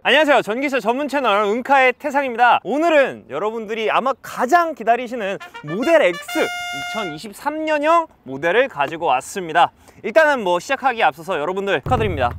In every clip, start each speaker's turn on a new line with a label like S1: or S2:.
S1: 안녕하세요. 전기차 전문 채널 은카의 태상입니다. 오늘은 여러분들이 아마 가장 기다리시는 모델 X 2023년형 모델을 가지고 왔습니다. 일단은 시작하기에 앞서서 여러분들 축하드립니다.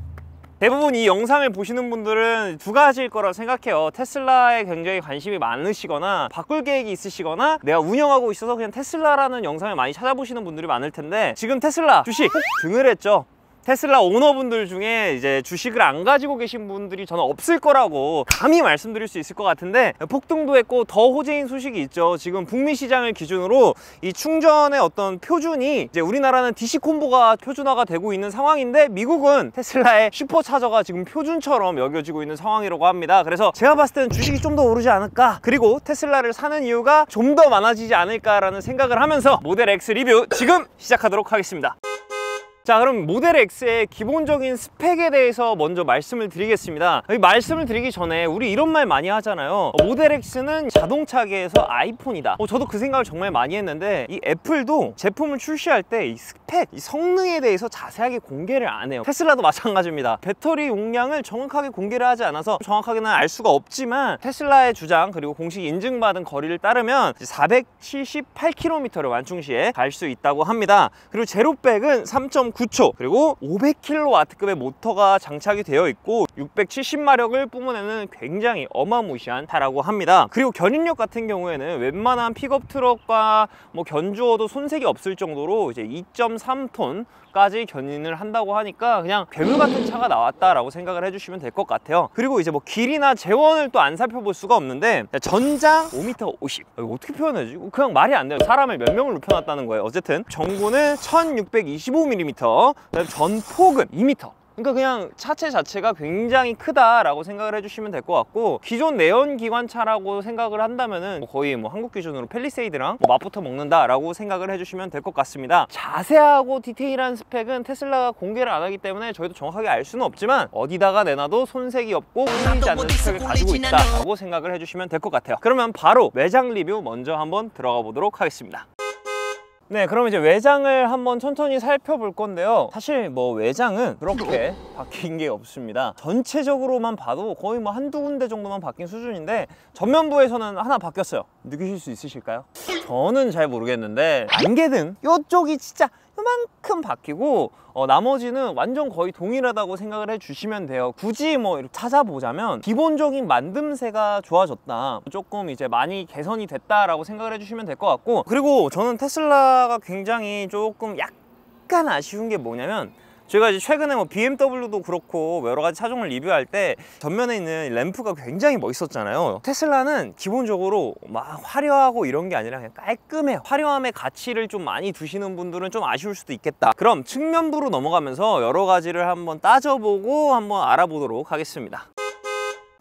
S1: 대부분 이 영상을 보시는 분들은 두 가지일 거라고 생각해요. 테슬라에 굉장히 관심이 많으시거나 바꿀 계획이 있으시거나 내가 운영하고 있어서 그냥 테슬라라는 영상을 많이 찾아보시는 분들이 많을 텐데, 지금 테슬라 주식 꼭 등을 했죠. 테슬라 오너분들 중에 이제 주식을 안 가지고 계신 분들이 저는 없을 거라고 감히 말씀드릴 수 있을 것 같은데, 폭등도 했고 더 호재인 소식이 있죠. 지금 북미 시장을 기준으로 이 충전의 어떤 표준이 이제 우리나라는 DC 콤보가 표준화가 되고 있는 상황인데, 미국은 테슬라의 슈퍼차저가 지금 표준처럼 여겨지고 있는 상황이라고 합니다. 그래서 제가 봤을 때는 주식이 좀 더 오르지 않을까, 그리고 테슬라를 사는 이유가 좀 더 많아지지 않을까라는 생각을 하면서 모델 X 리뷰 지금 시작하도록 하겠습니다. 자, 그럼 모델 X의 기본적인 스펙에 대해서 먼저 말씀을 드리겠습니다. 말씀을 드리기 전에 우리 이런 말 많이 하잖아요. 모델 X는 자동차계에서 아이폰이다. 저도 그 생각을 정말 많이 했는데, 이 애플도 제품을 출시할 때 이 스펙, 이 성능에 대해서 자세하게 공개를 안 해요. 테슬라도 마찬가지입니다. 배터리 용량을 정확하게 공개를 하지 않아서 정확하게는 알 수가 없지만, 테슬라의 주장 그리고 공식 인증받은 거리를 따르면 478km를 완충 시에 갈 수 있다고 합니다. 그리고 제로백은 3.9초, 그리고 500kW급의 모터가 장착이 되어 있고 670마력을 뿜어내는 굉장히 어마무시한 차라고 합니다. 그리고 견인력 같은 경우에는 웬만한 픽업 트럭과 견주어도 손색이 없을 정도로 이제 2.3톤 까지 견인을 한다고 하니까 그냥 괴물 같은 차가 나왔다라고 생각을 해주시면 될 것 같아요. 그리고 이제 길이나 재원을 또 안 살펴볼 수가 없는데, 전장 5m 50. 이거 어떻게 표현하지? 그냥 말이 안 돼요. 사람을 몇 명을 눕혀놨다는 거예요. 어쨌든 정보는 1625mm, 전폭은 2m. 그러니까 그냥 차체 자체가 굉장히 크다라고 생각을 해주시면 될 것 같고, 기존 내연기관차라고 생각을 한다면은 거의 한국 기준으로 팰리세이드랑 맞붙어 먹는다라고 생각을 해주시면 될 것 같습니다. 자세하고 디테일한 스펙은 테슬라가 공개를 안 하기 때문에 저희도 정확하게 알 수는 없지만, 어디다가 내놔도 손색이 없고 흔들리지 않는 스펙을 가지고 있다라고 생각을 해주시면 될 것 같아요. 그러면 바로 외장 리뷰 먼저 한번 들어가 보도록 하겠습니다. 네, 그럼 이제 외장을 한번 천천히 살펴볼 건데요. 사실 외장은 그렇게 바뀐 게 없습니다. 전체적으로만 봐도 거의 한두 군데 정도만 바뀐 수준인데, 전면부에서는 하나 바뀌었어요. 느끼실 수 있으실까요? 저는 잘 모르겠는데 안개등 이쪽이 진짜 요만큼 바뀌고, 나머지는 완전 거의 동일하다고 생각을 해주시면 돼요. 굳이 이렇게 찾아보자면 기본적인 만듦새가 좋아졌다, 조금 이제 많이 개선이 됐다라고 생각을 해주시면 될 것 같고, 그리고 저는 테슬라가 굉장히 조금 약간 아쉬운 게 뭐냐면, 제가 이제 최근에 BMW도 그렇고 여러 가지 차종을 리뷰할 때 전면에 있는 램프가 굉장히 멋있었잖아요. 테슬라는 기본적으로 막 화려하고 이런 게 아니라 그냥 깔끔해요. 화려함의 가치를 좀 많이 두시는 분들은 좀 아쉬울 수도 있겠다. 그럼 측면부로 넘어가면서 여러 가지를 한번 따져보고 한번 알아보도록 하겠습니다.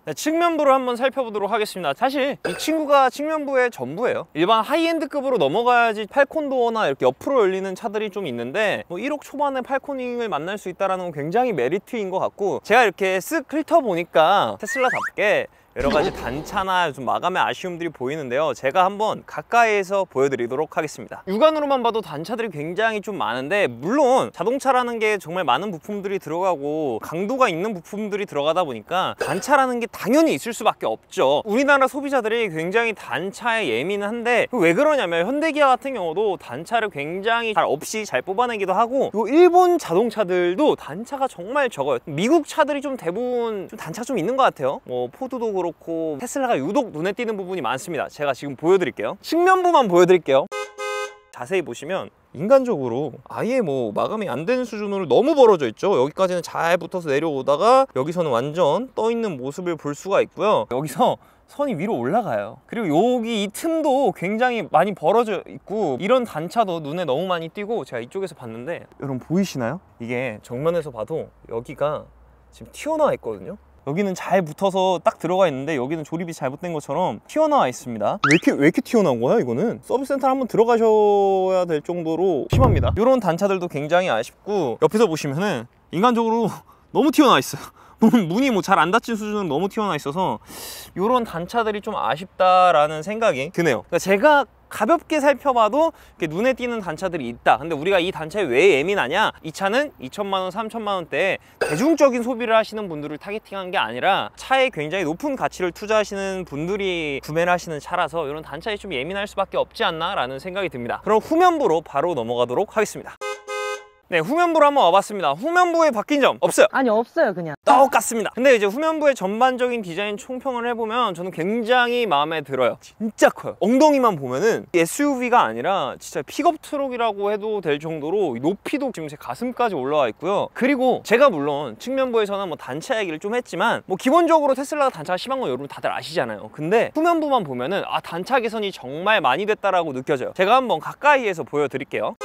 S1: 네, 측면부를 한번 살펴보도록 하겠습니다. 사실 이 친구가 측면부의 전부예요. 일반 하이엔드급으로 넘어가야지 팔콘도어나 이렇게 옆으로 열리는 차들이 좀 있는데, 1억 초반에 팔코닝을 만날 수 있다는 건 굉장히 메리트인 것 같고, 제가 이렇게 쓱 훑어보니까 테슬라답게 여러 가지 단차나 좀 마감의 아쉬움들이 보이는데요. 제가 한번 가까이에서 보여드리도록 하겠습니다. 육안으로만 봐도 단차들이 굉장히 좀 많은데, 물론 자동차라는 게 정말 많은 부품들이 들어가고 강도가 있는 부품들이 들어가다 보니까 단차라는 게 당연히 있을 수밖에 없죠. 우리나라 소비자들이 굉장히 단차에 예민한데, 왜 그러냐면 현대기아 같은 경우도 단차를 굉장히 잘 없이 잘 뽑아내기도 하고, 그리고 일본 자동차들도 단차가 정말 적어요. 미국 차들이 좀 대부분 좀 단차가 좀 있는 것 같아요. 포드도 그렇고 테슬라가 유독 눈에 띄는 부분이 많습니다. 제가 지금 보여드릴게요. 측면부만 보여드릴게요. 자세히 보시면 인간적으로 아예 마감이 안 되는 수준으로 너무 벌어져 있죠. 여기까지는 잘 붙어서 내려오다가 여기서는 완전 떠 있는 모습을 볼 수가 있고요. 여기서 선이 위로 올라가요. 그리고 여기 이 틈도 굉장히 많이 벌어져 있고, 이런 단차도 눈에 너무 많이 띄고, 제가 이쪽에서 봤는데 여러분 보이시나요? 이게 정면에서 봐도 여기가 지금 튀어나와 있거든요. 여기는 잘 붙어서 딱 들어가 있는데 여기는 조립이 잘못된 것처럼 튀어나와 있습니다. 왜 이렇게 튀어나온 거야? 이거는 서비스 센터 한번 들어가셔야 될 정도로 심합니다. 이런 단차들도 굉장히 아쉽고, 옆에서 보시면은 인간적으로 너무 튀어나와 있어요. 문이 뭐 잘 안 닫힌 수준으로 너무 튀어나와 있어서 이런 단차들이 좀 아쉽다라는 생각이 드네요. 그러니까 제가 가볍게 살펴봐도 이렇게 눈에 띄는 단차들이 있다. 근데 우리가 이 단차에 왜 예민하냐? 이 차는 2천만 원, 3천만 원대에 대중적인 소비를 하시는 분들을 타겟팅한 게 아니라 차에 굉장히 높은 가치를 투자하시는 분들이 구매를 하시는 차라서 이런 단차에 좀 예민할 수밖에 없지 않나 라는 생각이 듭니다. 그럼 후면부로 바로 넘어가도록 하겠습니다. 네, 후면부로 한번 와봤습니다. 후면부에 바뀐 점 없어요.
S2: 아니, 없어요. 그냥
S1: 똑같습니다. 근데 이제 후면부의 전반적인 디자인 총평을 해보면 저는 굉장히 마음에 들어요. 진짜 커요. 엉덩이만 보면은 SUV가 아니라 진짜 픽업 트럭이라고 해도 될 정도로 높이도 지금 제 가슴까지 올라와 있고요. 그리고 제가 물론 측면부에서는 뭐 단차 얘기를 좀 했지만 뭐 기본적으로 테슬라가 단차가 심한 건 여러분 다들 아시잖아요. 근데 후면부만 보면은 아, 단차 개선이 정말 많이 됐다라고 느껴져요. 제가 한번 가까이에서 보여드릴게요.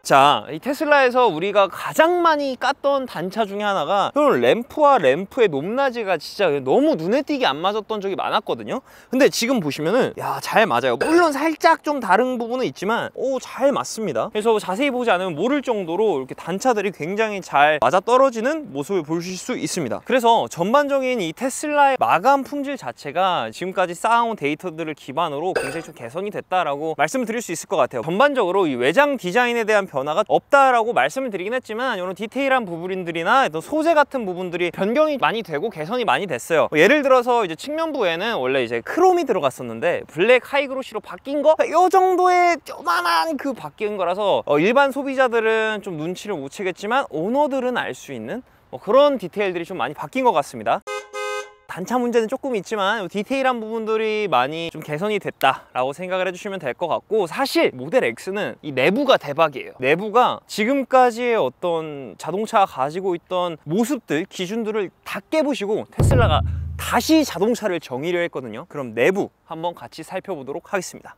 S1: 자, 이 테슬라에서 우리가 가장 많이 깠던 단차 중에 하나가 램프와 램프의 높낮이가 진짜 너무 눈에 띄게 안 맞았던 적이 많았거든요. 근데 지금 보시면은 야, 잘 맞아요. 물론 살짝 좀 다른 부분은 있지만 잘 맞습니다. 그래서 자세히 보지 않으면 모를 정도로 이렇게 단차들이 굉장히 잘 맞아떨어지는 모습을 보실 수 있습니다. 그래서 전반적인 이 테슬라의 마감 품질 자체가 지금까지 쌓아온 데이터들을 기반으로 굉장히 좀 개선이 됐다라고 말씀을 드릴 수 있을 것 같아요. 전반적으로 이 외장 디자인에 대한 변화가 없다라고 말씀을 드리긴 했지만 이런 디테일한 부분들이나 어떤 소재 같은 부분들이 변경이 많이 되고 개선이 많이 됐어요. 예를 들어서 이제 측면부에는 원래 이제 크롬이 들어갔었는데 블랙 하이그로시로 바뀐 거? 이 정도의 조만한 그 바뀐 거라서 일반 소비자들은 좀 눈치를 못 채겠지만 오너들은 알 수 있는 그런 디테일들이 좀 많이 바뀐 것 같습니다. 단차 문제는 조금 있지만 디테일한 부분들이 많이 좀 개선이 됐다라고 생각을 해주시면 될 것 같고, 사실 모델 X는 이 내부가 대박이에요. 내부가 지금까지의 어떤 자동차가 가지고 있던 모습들, 기준들을 다 깨부시고 테슬라가 다시 자동차를 정의를 했거든요. 그럼 내부 한번 같이 살펴보도록 하겠습니다.